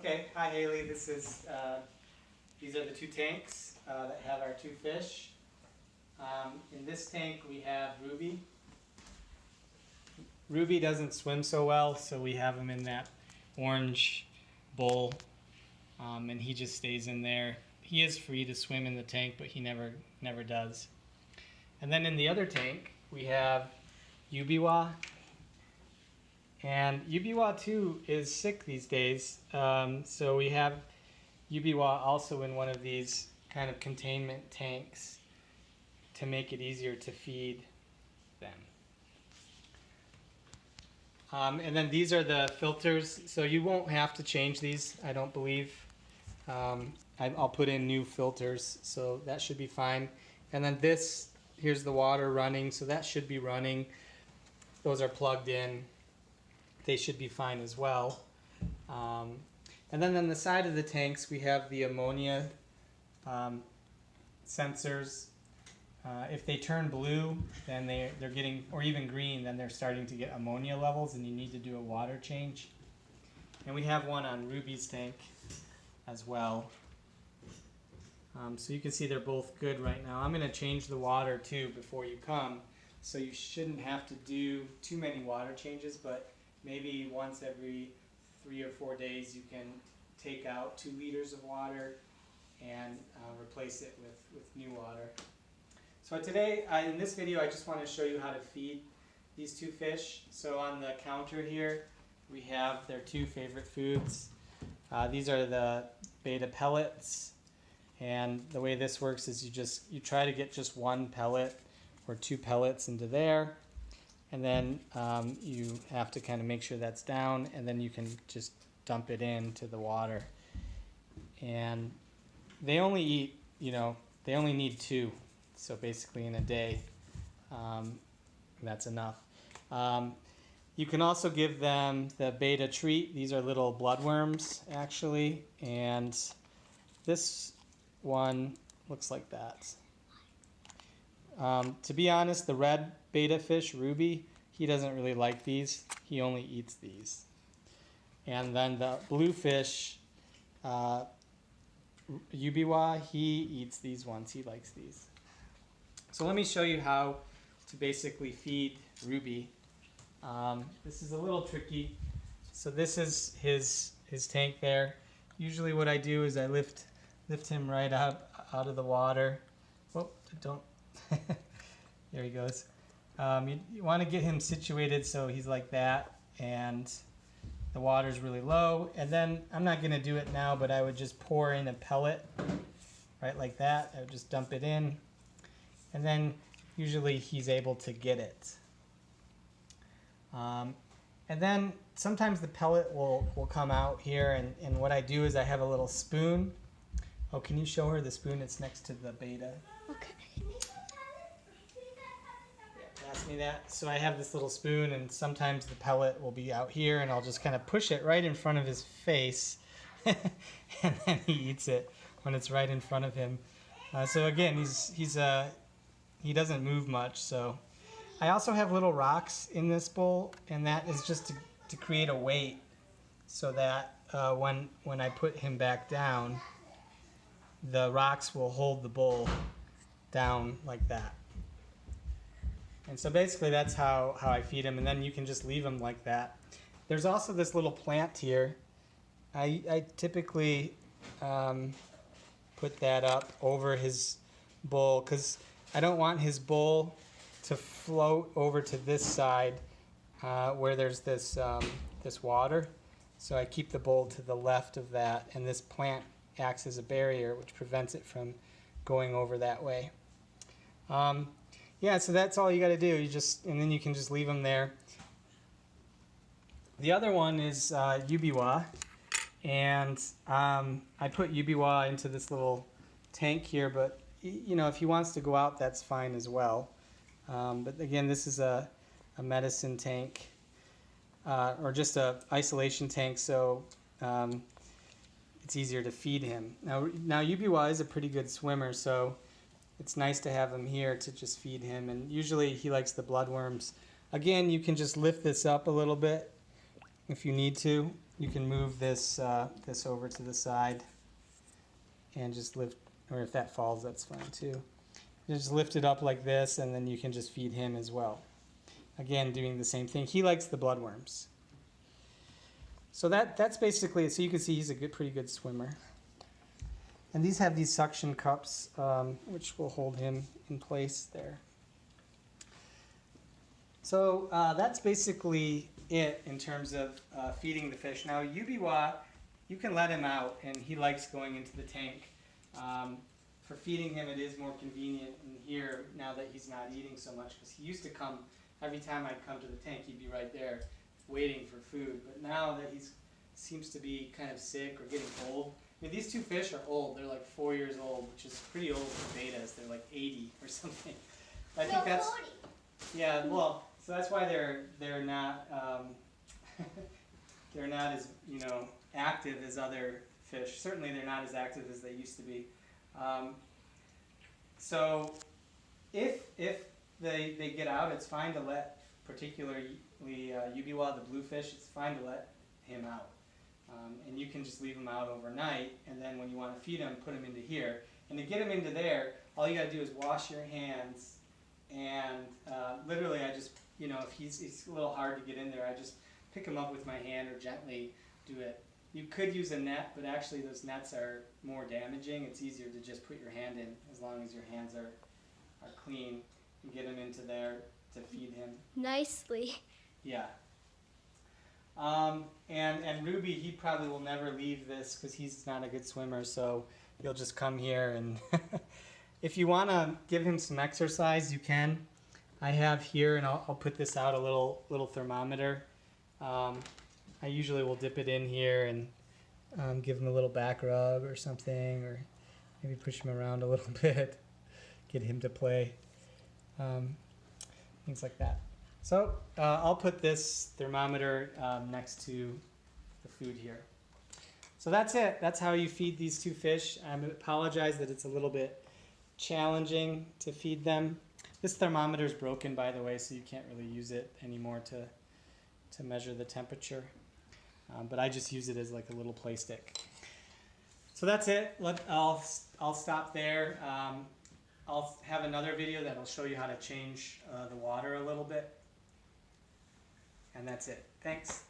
Okay, hi Haley. These are the two tanks that have our two fish. In this tank we have Ruby. Ruby doesn't swim so well, so we have him in that orange bowl, and he just stays in there. He is free to swim in the tank, but he never does. And then in the other tank we have Yubiwa. And Yubiwa too is sick these days, so we have Yubiwa also in one of these kind of containment tanks to make it easier to feed them. And then these are the filters, so you won't have to change these, I don't believe. I'll put in new filters, so that should be fine. And then here's the water running, so that should be running. Those are plugged in. They should be fine as well. And then on the side of the tanks we have the ammonia sensors. If they turn blue, then they're getting, or even green, then they're starting to get ammonia levels and you need to do a water change. And we have one on Ruby's tank as well. So you can see they're both good right now. I'm going to change the water too before you come, so you shouldn't have to do too many water changes, but maybe once every 3 or 4 days you can take out 2 liters of water and replace it with new water. So today, in this video, I just want to show you how to feed these two fish. So on the counter here, we have their 2 favorite foods. These are the beta pellets, and the way this works is you try to get just 1 pellet or 2 pellets into there. And then you have to kind of make sure that's down, and then you can just dump it into the water. And they only eat, they only need 2. So basically in a day, that's enough. You can also give them the beta treat. These are little bloodworms, actually. And this one looks like that. To be honest, the red beta fish, Ruby, he doesn't really like these. He only eats these. And then the blue fish, Yubiwa, he eats these ones. He likes these. So let me show you how to basically feed Ruby. This is a little tricky. So this is his tank there. Usually what I do is I lift him right out of the water. Whoop, don't. There he goes. You want to get him situated so he's like that, and the water's really low. And then I'm not going to do it now, but I would just pour in a pellet, right like that. I would just dump it in, and then usually he's able to get it. And then sometimes the pellet will come out here, and what I do is I have a little spoon. Oh, can you show her the spoon? It's next to the beta. Okay. Ask me that. So I have this little spoon, and sometimes the pellet will be out here, and I'll just kind of push it right in front of his face, and then he eats it when it's right in front of him. So again, he doesn't move much. So I also have little rocks in this bowl, and that is just to create a weight, so that when I put him back down, the rocks will hold the bowl down like that. And so basically that's how I feed him, and then you can just leave him like that. There's also this little plant here. I typically put that up over his bowl because I don't want his bowl to float over to this side where there's this water. So I keep the bowl to the left of that, and this plant acts as a barrier which prevents it from going over that way. Yeah, so that's all you got to do. And then you can just leave them there. The other one is Yubiwa, and I put Yubiwa into this little tank here, but if he wants to go out, that's fine as well. But again, this is a medicine tank, or just a isolation tank, so it's easier to feed him. Now Yubiwa is a pretty good swimmer, so it's nice to have him here to just feed him, and usually he likes the bloodworms. Again, you can just lift this up a little bit if you need to. you can move this this over to the side and just lift, or if that falls, that's fine too. Just lift it up like this, and then you can just feed him as well. Again, doing the same thing. He likes the bloodworms. So that's basically it. So you can see he's a pretty good swimmer. And these have these suction cups, which will hold him in place there. So that's basically it in terms of feeding the fish. Now, Yubiwa, you can let him out, and he likes going into the tank. For feeding him, it is more convenient in here now that he's not eating so much, because he used to come, every time I'd come to the tank, he'd be right there waiting for food. But now that he seems to be kind of sick or getting old, I mean, these two fish are old. They're like 4 years old, which is pretty old for betas. They're like 80 or something. I think that's 40. Yeah. Well, so that's why they're not they're not as active as other fish. Certainly, they're not as active as they used to be. So if they get out, it's fine to let, particularly Yubiwa, the bluefish, it's fine to let him out. And you can just leave him out overnight, and then when you want to feed him, put him into here. And to get him into there, all you got to do is wash your hands, and literally I just, if he's a little hard to get in there, I just pick him up with my hand or gently do it. You could use a net, but actually those nets are more damaging. It's easier to just put your hand in, as long as your hands are clean, and get him into there to feed him. Nicely. Yeah. And Ruby, he probably will never leave this because he's not a good swimmer, so he'll just come here. And if you want to give him some exercise, you can. I have here, and I'll put this out, a little thermometer. I usually will dip it in here and give him a little back rub or something, or maybe push him around a little bit, get him to play, things like that. So I'll put this thermometer next to the food here. So that's it. That's how you feed these two fish. I apologize that it's a little bit challenging to feed them. This thermometer is broken, by the way, so you can't really use it anymore to measure the temperature. But I just use it as like a little play stick. So that's it. I'll stop there. I'll have another video that will show you how to change the water a little bit. And that's it. Thanks.